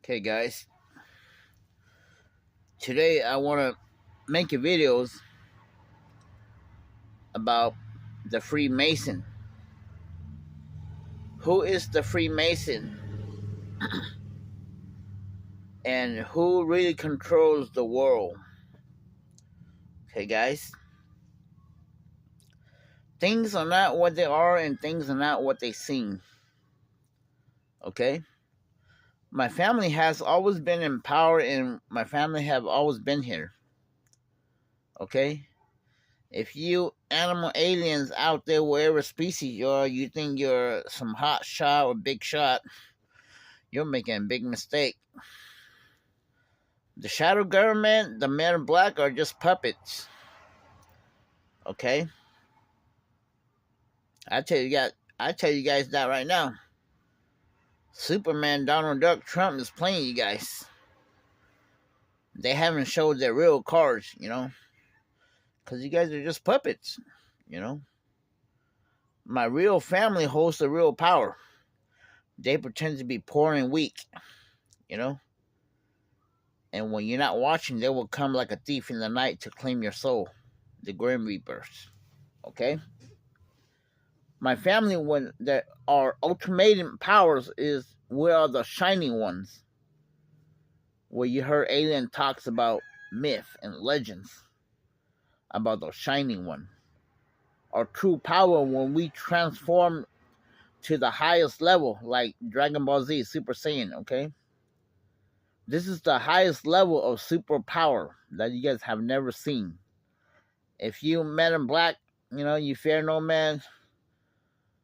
Okay, guys. Today I want to make a videos about the Freemason. Who is the Freemason? And who really controls the world? Okay, guys. Things are not what they are, and things are not what they seem. Okay? My family has always been in power, and my family have always been here. Okay? If you animal aliens out there, whatever species you are, you think you're some hot shot or big shot, you're making a big mistake. The shadow government, the men in black are just puppets. Okay? I tell you guys that right now. Superman, Donald Duck, Trump is playing you guys. They haven't showed their real cards, because you guys are just puppets, My real family holds the real power. They pretend to be poor and weak, And when you're not watching, they will come like a thief in the night to claim your soul. The Grim Reapers. Okay? My family, when there are ultimatum powers, is we are the shining ones. Where you heard alien talks about myth and legends about the shining one. Our true power when we transform to the highest level, like Dragon Ball Z, Super Saiyan, okay? This is the highest level of superpower that you guys have never seen. If you men in black, you fear no man,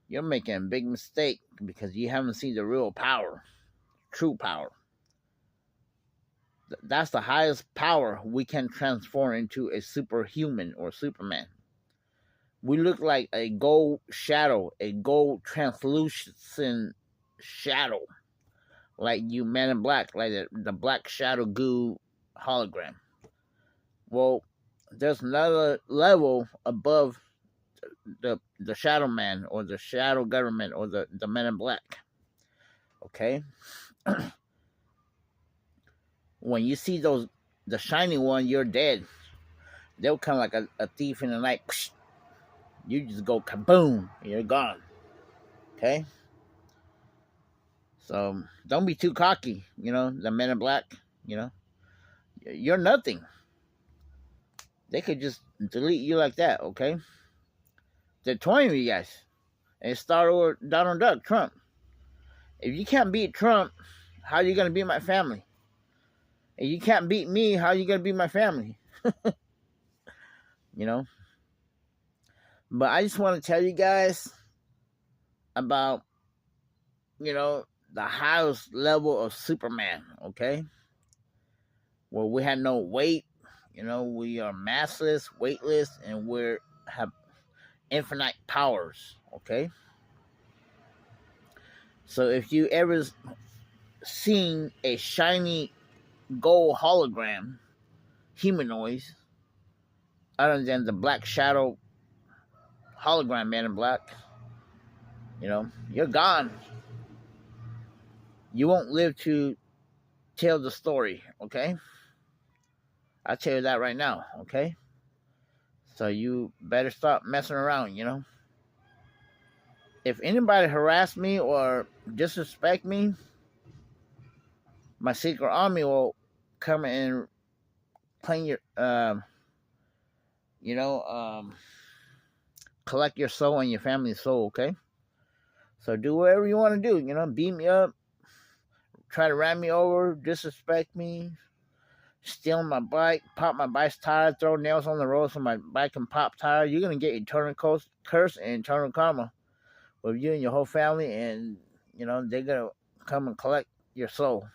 you're making a big mistake because you haven't seen the real power, true power. That's the highest power we can transform into a superhuman or Superman. We look like a gold shadow, a gold translucent shadow, like you men in black, like the black shadow goo hologram. Well, there's another level above the shadow man or the shadow government or the men in black. Okay? When you see the shiny one, you're dead. They'll come like a thief in the night. You just go kaboom, you're gone. Okay? So don't be too cocky, the men in black, You're nothing. They could just delete you like that, okay? They're toying you guys. And start over Donald Duck, Trump. If you can't beat Trump, how are you going to beat my family? If you can't beat me, how are you going to beat my family? But I just want to tell you guys about, the highest level of Superman, okay? Where we had no weight, we are massless, weightless, and we have infinite powers, okay? So if you ever seen a shiny gold hologram, humanoids, other than the black shadow hologram man in black, you're gone. You won't live to tell the story, okay? I'll tell you that right now, okay? So you better stop messing around, If anybody harass me or disrespect me, my secret army will come and claim your, collect your soul and your family's soul, okay? So do whatever you want to do, beat me up, try to ram me over, disrespect me, steal my bike, pop my bike's tire, throw nails on the road so my bike can pop tire. You're going to get eternal curse and eternal karma with you and your whole family, and, they're going to come and collect your soul.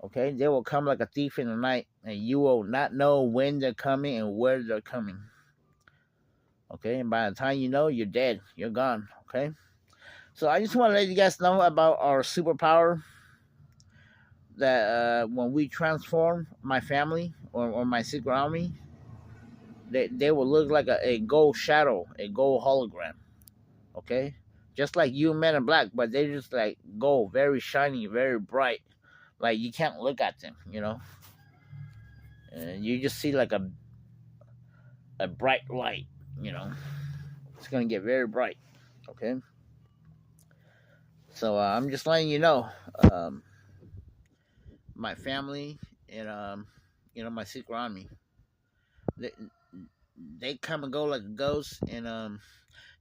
Okay? They will come like a thief in the night, and you will not know when they're coming and where they're coming. Okay? And by the time you know, you're dead. You're gone. Okay? So I just want to let you guys know about our superpower, that when we transform my family or my secret army, they will look like a gold shadow, a gold hologram. Okay? Just like you men in black, but they're just like gold, very shiny, very bright, Like you can't look at them, you know, and you just see like a bright light, you know. It's gonna get very bright. Okay, so I'm just letting you know, um, my family and my secret army, they, they come and go like a ghost, and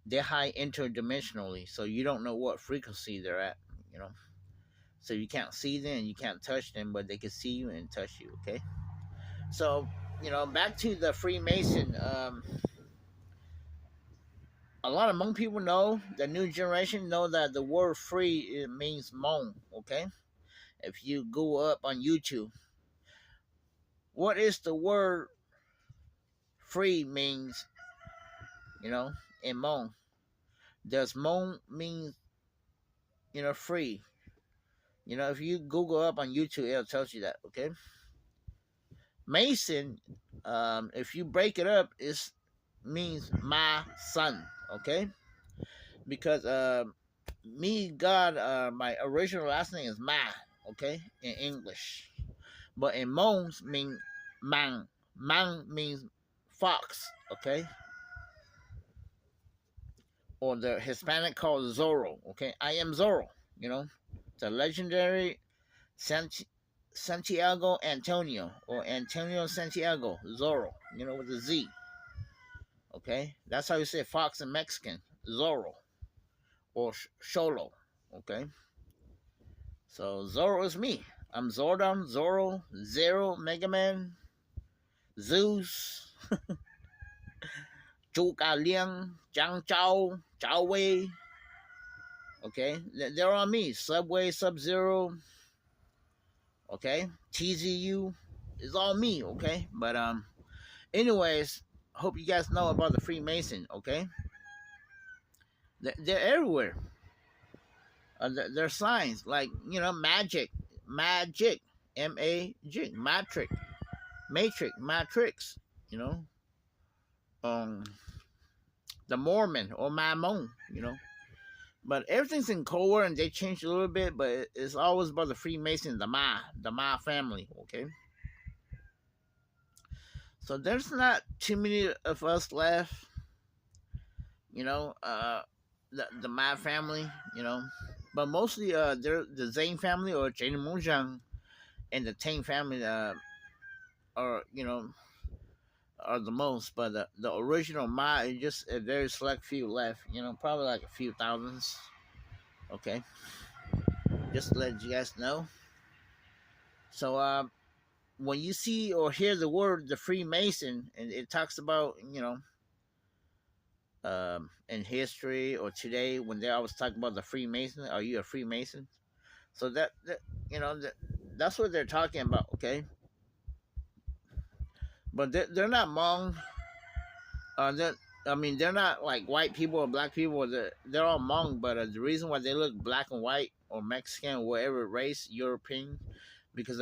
they're high interdimensionally, so you don't know what frequency they're at, you know. So you can't see them, you can't touch them, but they can see you and touch you. Okay, so back to the Freemason. A lot of Hmong people know, the new generation know that the word free, it means Hmong. Okay, if you go up on YouTube, what is the word free means, in Hmong? Does Hmong mean, free? If you Google up on YouTube, it'll tell you that. Okay, Mason, if you break it up, it means my son. Okay, because me, God, my original last name is Ma. Okay, in English, but in Hmong mean Mang. Mang means fox. Okay, or the Hispanic called Zorro. Okay, I am Zorro. The legendary Santiago Antonio, or Antonio Santiago Zorro. With a Z. Okay, that's how you say fox in Mexican, Zorro, or Sholo. Okay, so Zorro is me. I'm Zordon, Zorro, Zero, Mega Man, Zeus, Zhu Liang, Zhang Zhao, Zhao Wei. Okay, they're on me. Subway, Sub Zero. Okay, TZU is all me. Okay, but anyways, hope you guys know about the Freemason. Okay, they're everywhere. They're signs like magic, MAGIC, matrix. You know, um, the Mormon or Mammon. But everything's in code and they changed a little bit, but it's always about the Freemason, the Ma family. Okay, so there's not too many of us left. The Ma family. But mostly they're the Zane family or Jane Mojang and the Tang family are are the most. But the original Ma is just a very select few left. Probably like a few thousands. Okay, just to let you guys know. So when you see or hear the word the Freemason, and it talks about in history or today when they always talk about the Freemason, are you a Freemason? So that that's what they're talking about. Okay, but they're not Hmong. I mean, they're not like white people or black people. They're all Hmong, but the reason why they look black and white or Mexican or whatever race, European, because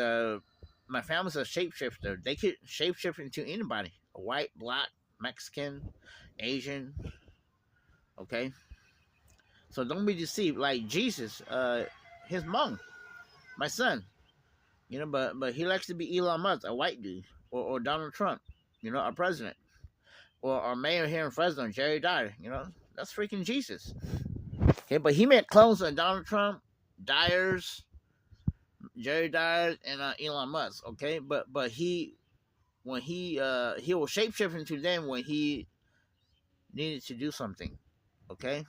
my family's a shapeshifter. They could shapeshift into anybody: a white, black, Mexican, Asian. Okay, so don't be deceived. Like Jesus, his Hmong, my son. But he likes to be Elon Musk, a white dude, or Donald Trump, our president, or our mayor here in Fresno, Jerry Dyer. That's freaking Jesus. Okay, but he made clones of Donald Trump, Dyers, Jerry Dyer, and Elon Musk. Okay, but he when he will shapeshift into them when he needed to do something. Okay,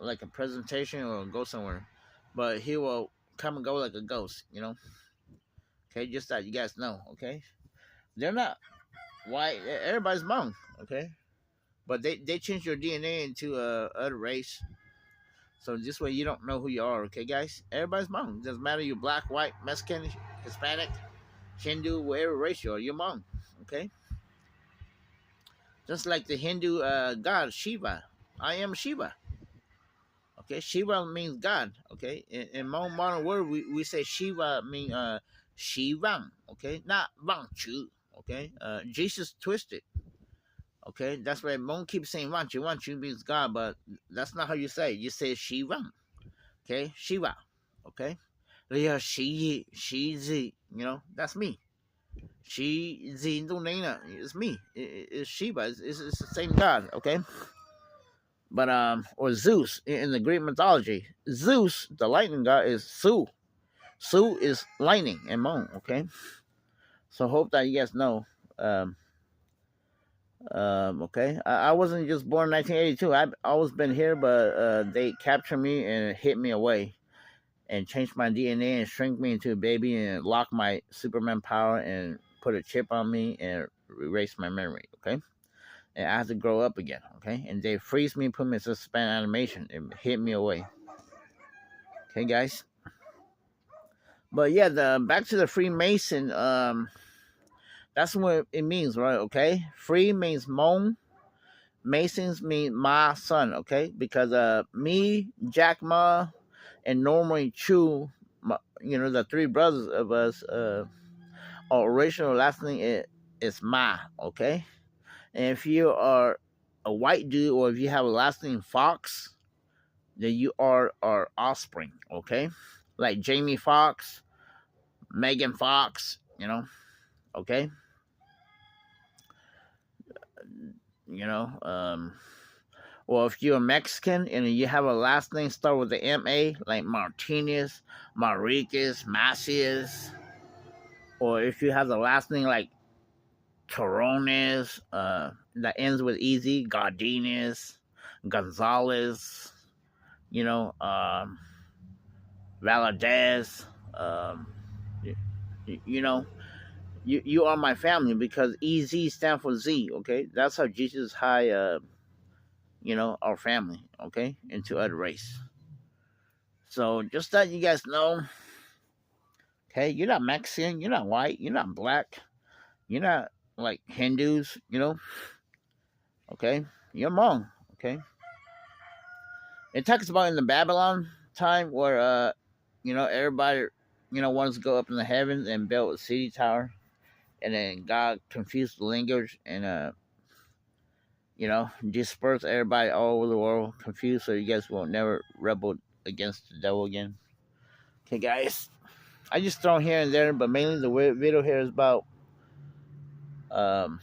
like a presentation or go somewhere, but he will come and go like a ghost. Okay, just that you guys know. Okay, they're not white. Everybody's Hmong. Okay, but they change your DNA into a other race. So this way you don't know who you are. Okay, guys, everybody's Hmong. Doesn't matter you're black, white, Mexican, Hispanic, Hindu, whatever race you are, you're Hmong. Okay, just like the Hindu god Shiva. I am Shiva. Okay, Shiva means God. Okay, in Hmong modern word we say Shiva mean Shivan. Okay, not Wang Chu. Okay, Jesus twisted. Okay, that's why Hmong keeps saying Wang Chu. Wang Chu means God, but that's not how you say it. You say Shiva. Okay, Shiva. Okay, Yeah, she, that's me. She, Zindunena, it's me. It's Sheba. It's the same God, okay? But or Zeus in the Greek mythology, Zeus, the lightning god, is Su. Su is lightning and moon, okay? So hope that you guys know. Um, okay, I wasn't just born in 1982. I've always been here, but they captured me and hit me away and changed my DNA and shrink me into a baby and lock my Superman power and put a chip on me and erase my memory. Okay, and I have to grow up again. Okay, and they freeze me, put me in suspended animation, and hit me away. Okay, guys. But yeah, the back to the Freemason. That's what it means, right? Okay, free means moon. Masons mean my son, okay? Because me, Jack Ma, and normally Chu, the three brothers of us, our original last name is Ma, okay? And if you are a white dude or if you have a last name Fox, then you are our offspring, okay? Like Jamie Fox, Megan Fox, okay? You know, or if you're Mexican and you have a last name start with the M-A, like Martinez, Marquez, Macias, or if you have the last name like Torones, that ends with easy, Godinez, Gonzalez, you know, Valadez, um, you know, you are my family because EZ stand for Z, okay? That's how Jesus high, our family, okay, into other race. So just that you guys know, okay, you're not Mexican, you're not white, you're not black, you're not like Hindus, okay, you're Hmong, okay. It talks about in the Babylon time where everybody wants to go up in the heavens and build a city tower, and then God confused the language and disperse everybody all over the world confused, so you guys will never rebel against the devil again. Okay, guys. I just throw here and there, but mainly the video here is about um,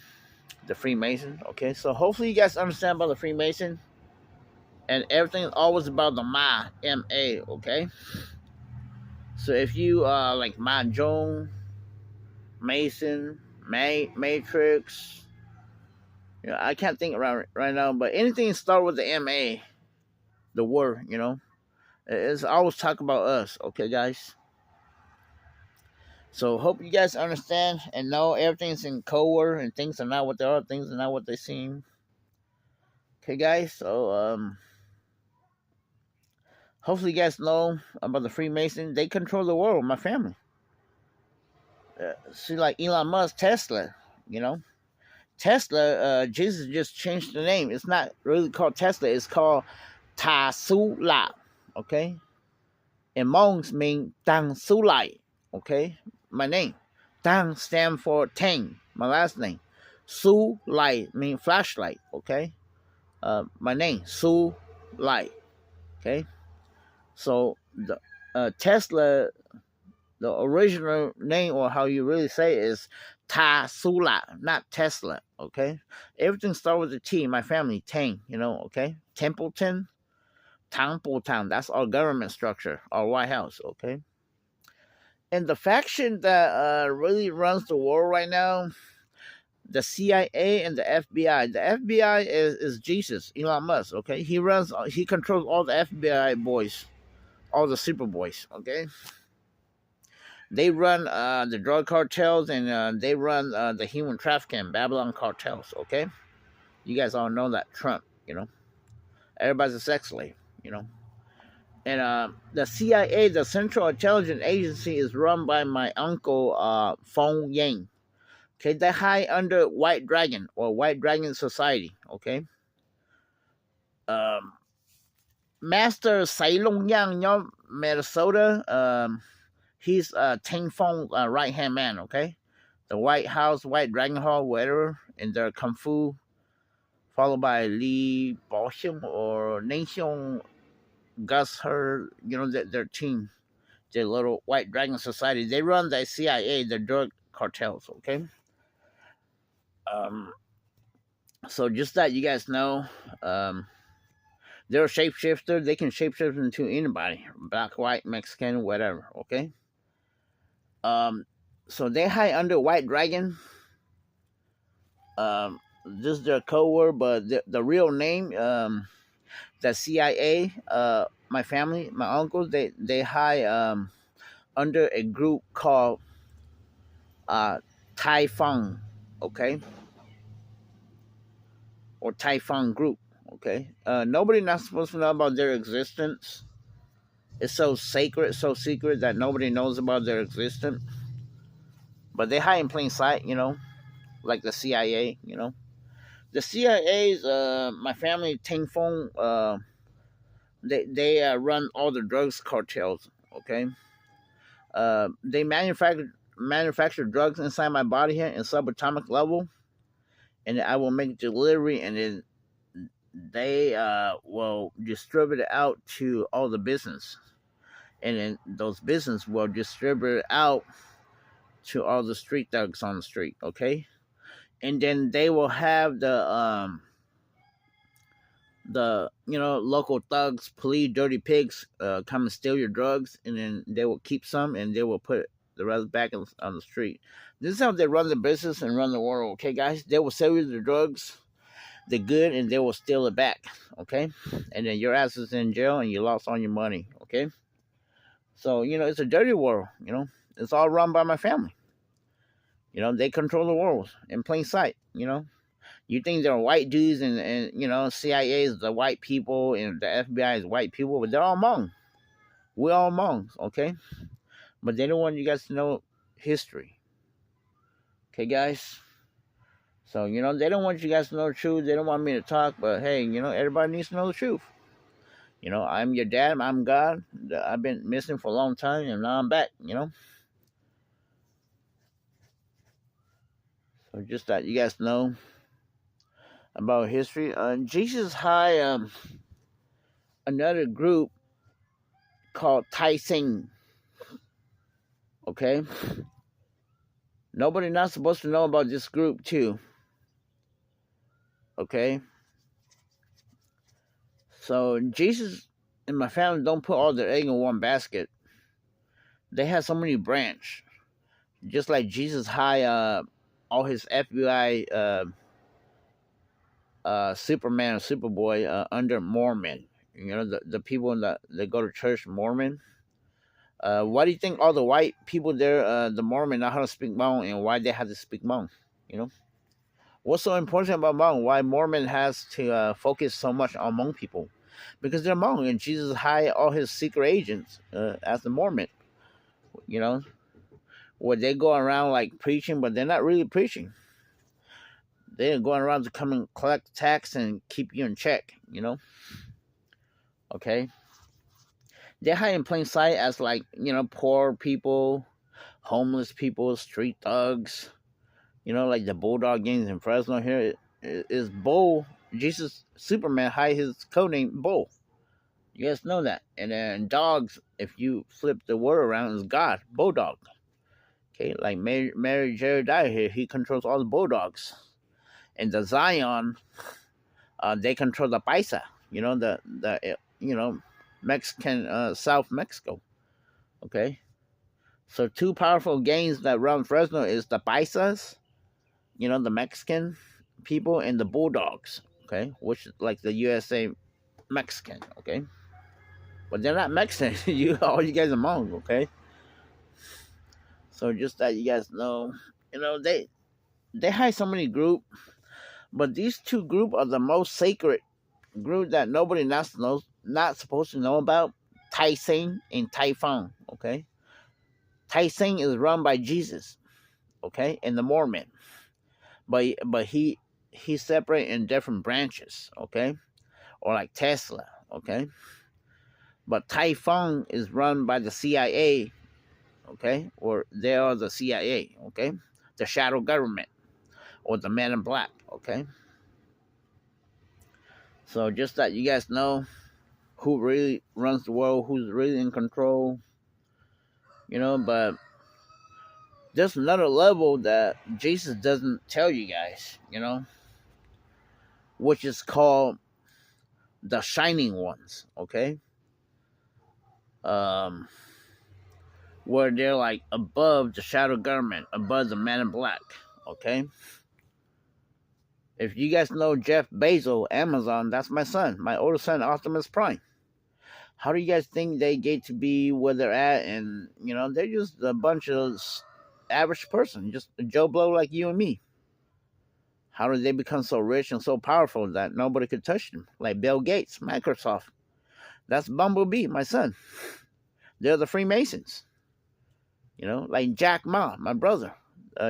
the Freemason. Okay, so hopefully you guys understand about the Freemason, and everything is always about the Ma. Okay, so if you like Mahjong, Mason, Matrix, I can't think right now, but anything start with the Ma, the word, it's always talk about us. Okay, guys. So hope you guys understand and know everything's in code and things are not what they are, things are not what they seem. Okay, guys. So hopefully you guys know about the Freemason. They control the world. My family. See, like Elon Musk, Tesla. Tesla. Jesus just changed the name. It's not really called Tesla. It's called Tasula. Okay. And Mongs mean Tang Sulai. Okay. My name. Tang stand for Tang. My last name. Su light mean flashlight. Okay. My name Su Light. Okay. So the Tesla, the original name or how you really say it is Tasula, not Tesla. Okay. Everything starts with a T. My family Tang. Okay. Templeton, Templeton. That's our government structure, our White House. Okay. And the faction that really runs the world right now, the CIA and the FBI. The FBI is Jesus, Elon Musk. Okay, he controls all the FBI boys, all the super boys. Okay, they run the drug cartels and they run the human trafficking, Babylon cartels. Okay, you guys all know that Trump. Everybody's a sex slave. And the CIA, the Central Intelligence Agency, is run by my uncle Feng Yang. Okay, they hide under White Dragon or White Dragon Society. Okay. Um, Master Sailong Yang, Minnesota. He's Tang Feng's right hand man. Okay, the White House, White Dragon Hall, whatever, in their kung fu, followed by Li Baoxiong or Nation Gus Her. Their team the little White Dragon Society. They run the CIA, the drug cartels. Okay. Um, so just that you guys know, they're a shapeshifter. They can shapeshift into anybody, black, white, Mexican, whatever. Okay. Um, so they hide under White Dragon. This is their code word, but the real name, the CIA, my family, my uncles, they hide under a group called Typhon, okay, or Typhon Group, okay. Nobody not supposed to know about their existence. It's so sacred, so secret that nobody knows about their existence. But they hide in plain sight, like the CIA, The CIA's, my family, Typhon, they run all the drugs cartels, okay. They manufacture drugs inside my body here in subatomic level, and I will make delivery, and then they will distribute it out to all the business, and then those business will distribute it out to all the street thugs on the street, okay. And then they will have the local thugs, police, dirty pigs come and steal your drugs, and then they will keep some and they will put the rest back on the street. This is how they run the business and run the world, okay, guys? They will sell you the drugs, the good, and they will steal it back, okay? And then your ass is in jail and you lost all your money, okay? So, it's a dirty world, It's all run by my family. They control the world in plain sight, You think they're white dudes and CIA is the white people and the FBI is white people, but they're all Hmong. We're all Hmongs, okay? But they don't want you guys to know history. Okay, guys? So, they don't want you guys to know the truth. They don't want me to talk, but hey, everybody needs to know the truth. I'm your dad. I'm God. I've been missing for a long time, and now I'm back, So just that you guys know about history. Jesus High, another group called Tyson. Okay? Nobody not supposed to know about this group too. Okay? So Jesus and my family don't put all their egg in one basket. They have so many branches. Just like Jesus High, all his FBI Superman or Superboy under Mormon. The people that go to church Mormon. Why do you think all the white people there, the Mormon, know how to speak Hmong, and why they have to speak Hmong? What's so important about Hmong? Why Mormon has to focus so much on Hmong people? Because they're Hmong, and Jesus hired all his secret agents as the Mormon. Where they go around like preaching, but they're not really preaching. They're going around to come and collect tax and keep you in check. Okay. They hide in plain sight as like poor people, homeless people, street thugs. Like the Bulldog gangs in Fresno here is Bull. Jesus Superman hide his codename Bull. You guys know that. And then dogs, if you flip the word around, is God, Bulldog. Okay, like Mary Jeremiah here, he controls all the bulldogs. And the Zion, they control the Paisa. The Mexican South Mexico. Okay, so two powerful gangs that run Fresno is the Paisas, the Mexican people, and the Bulldogs. Okay, which is like the USA Mexican. Okay, but they're not Mexican. All you guys are Hmong. Okay. So just that you guys know, they hide so many groups, but these two groups are the most sacred group that nobody not supposed to know about. Tyson and Typhon. Okay, Tyson is run by Jesus. Okay, and the Mormon, but he's separate in different branches. Okay, or like Tesla. Okay, but Typhon is run by the CIA. Okay, or they are the CIA, okay, the shadow government, or the man in black, okay. So just that you guys know who really runs the world, who's really in control. But there's another level that Jesus doesn't tell you guys, which is called the shining ones, okay? Um, where they're like above the shadow government, above the man in black, okay? If you guys know Jeff Bezos, Amazon, that's my son, my older son, Optimus Prime. How do you guys think they get to be where they're at? And, they're just a bunch of average person, just a Joe Blow like you and me. How did they become so rich and so powerful that nobody could touch them? Like Bill Gates, Microsoft. That's Bumblebee, my son. They're the Freemasons. Like Jack Ma, my brother.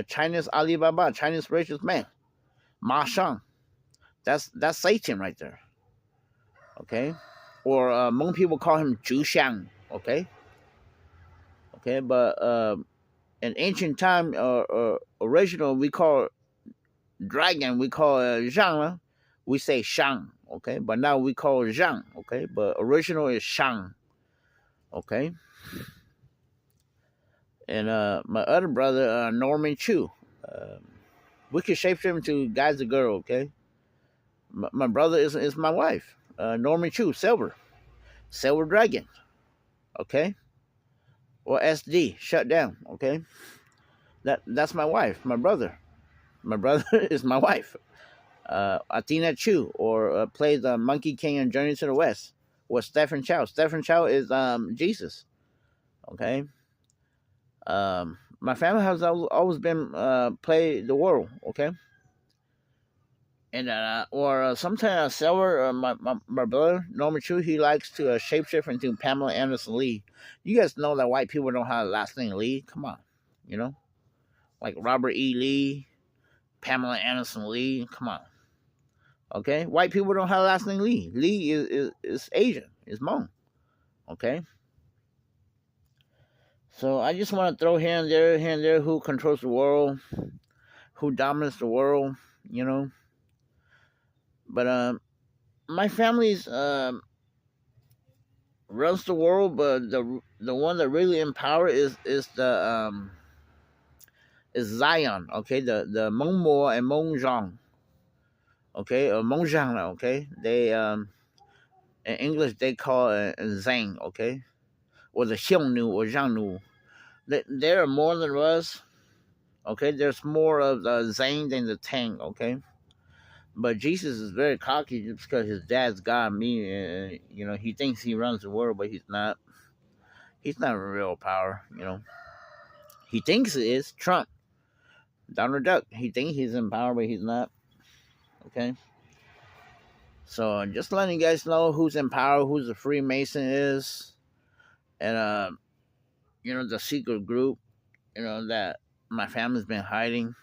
China's Alibaba, China's richest man. Ma Shang. That's Satan right there. Okay? Or Hmong people call him Zhu Xiang. Okay? Okay, but in ancient time, original, we call dragon, we call Zhang. We say Shang. Okay? But now we call Zhang. Okay? But original is Shang. Okay? And my other brother, Norman Chu. We could shapeshift into guys and girl, okay? My brother is my wife, Norman Chu, Silver Dragon, okay? Or SD, shut down, okay? That's my wife, my brother. My brother is my wife. Athena Chu, or plays Monkey King in Journey to the West, or Stephen Chow. Stephen Chow is Jesus, okay? My family has always been play the world, okay? And or sometimes Silver, my brother Norman Chu, he likes to shapeshift into Pamela Anderson Lee. You guys know that white people don't have the last name Lee. Come on, like Robert E. Lee, Pamela Anderson Lee. Come on, okay. White people don't have the last name Lee. Lee is Asian. Is Hmong, okay. So I just want to throw here and there who controls the world, who dominates the world, But my family's runs the world, but the one that really in power is the is Zion, okay, the Hmong Mo and Hmong Zhang, okay, or Hmong Zhang, okay. They in English they call it Zhang, okay, or the Xiongnu or Zhangnu. There are more than us, okay. There's more of the Zhang than the Tang, okay. But Jesus is very cocky just because his dad's God, me, and he thinks he runs the world, but he's not. He's not in real power, He thinks it is Trump, Donald Duck. He thinks he's in power, but he's not. Okay. So just letting you guys know who's in power, who's a Freemason is, and the secret group, that my family's been hiding,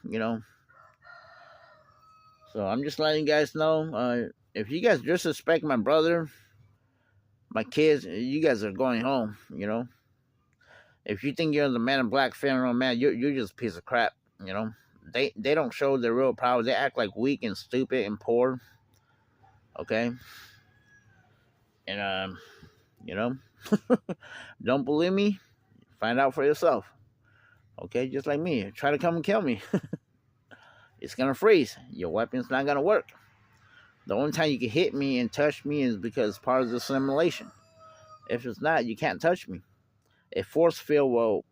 So I'm just letting you guys know. If you guys disrespect my brother, my kids, you guys are going home, If you think you're the man in black funeral man, you're just a piece of crap, They don't show their real power. They act like weak and stupid and poor. Okay? And don't believe me? Find out for yourself. Okay, just like me. Try to come and kill me. It's gonna freeze. Your weapon's not gonna work. The only time you can hit me and touch me is because it's part of the simulation. If it's not, you can't touch me. A force field will,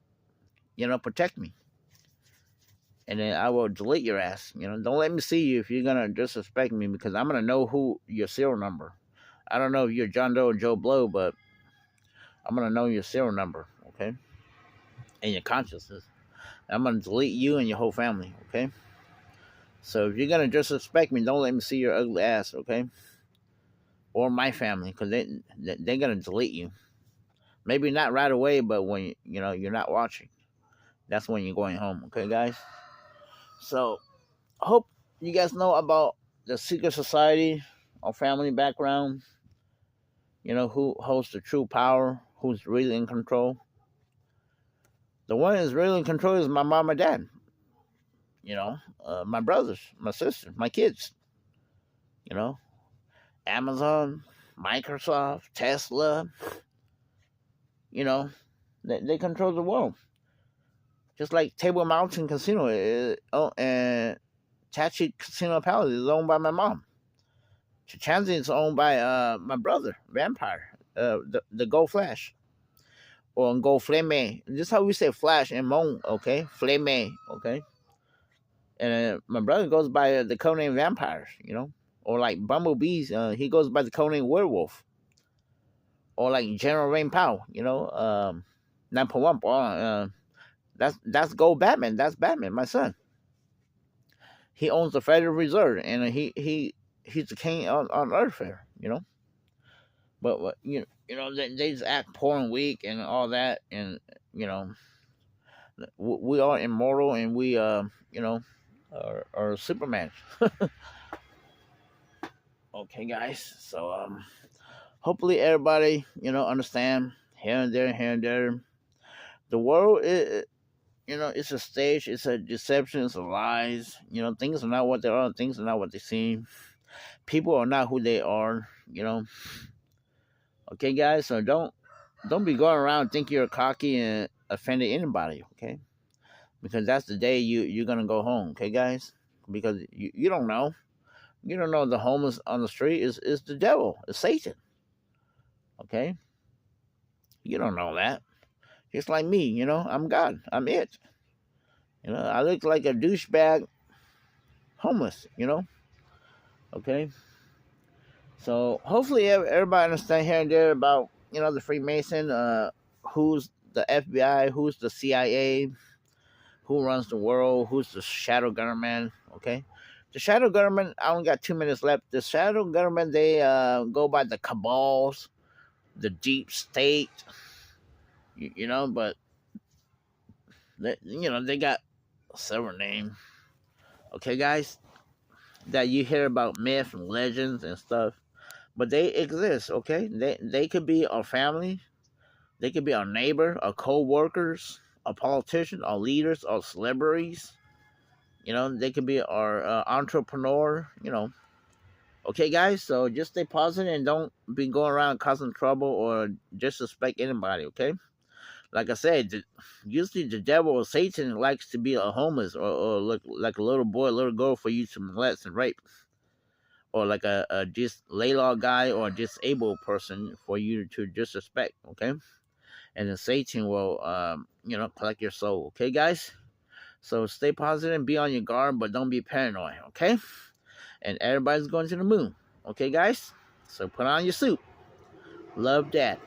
protect me. And then I will delete your ass. Don't let me see you if you're gonna disrespect me, because I'm gonna know who your serial number. I don't know if you're John Doe or Joe Blow, but I'm gonna know your serial number, okay? And your consciousness. I'm gonna delete you and your whole family, okay? So if you're gonna disrespect me, don't let me see your ugly ass, okay? Or my family, because they're gonna delete you. Maybe not right away, but when you're not watching, that's when you're going home, okay, guys? So I hope you guys know about the secret society or family background. Who holds the true power, who's really in control. The one who's really in control is my mom and dad. My brothers, my sister, my kids. Amazon, Microsoft, Tesla. They control the world. Just like Table Mountain Casino, and Tachi Casino Palace is owned by my mom. Chanzi is owned by my brother, Vampire, the Gold Flash, or Gold Flame. This is how we say Flash and Moan, okay? Flame, okay? And my brother goes by the codename Vampires, or like Bumblebees, he goes by the codename Werewolf, or like General Rain Pow, 9.1, that's Gold Batman. That's Batman, my son. He owns the Federal Reserve, and he's the king on Earth here, But they just act poor and weak and all that, and we are immortal, and we are Superman. Okay, guys. So hopefully everybody understand here and there. The world is. It's a stage, it's a deception, it's a lies. Things are not what they are, things are not what they seem. People are not who they are, Okay, guys, so don't be going around thinking you're cocky and offending anybody, okay? Because that's the day you're gonna go home, okay, guys? Because you don't know. You don't know the homeless on the street is the devil, it's Satan. Okay? You don't know that. Just like me, I'm God. I'm it. I look like a douchebag homeless, Okay? So hopefully everybody understand here and there about, the Freemason, who's the FBI, who's the CIA, who runs the world, who's the shadow government, okay? The shadow government, I only got 2 minutes left. The shadow government, they go by the cabals, the deep state, but they got several names. Okay, guys, that you hear about myth and legends and stuff, but they exist. Okay, they could be our family, they could be our neighbor, our co-workers, our politicians, our leaders, our celebrities. They could be our entrepreneur. Okay, guys, so just stay positive and don't be going around causing trouble or disrespect anybody. Okay. Like I said, usually the devil or Satan likes to be a homeless or look like a little boy, a little girl for you to molest and rape, or like a just lay law guy or a disabled person for you to disrespect. Okay, and then Satan will, collect your soul. Okay, guys. So stay positive and be on your guard, but don't be paranoid. Okay, and everybody's going to the moon. Okay, guys. So put on your suit. Love, Dad.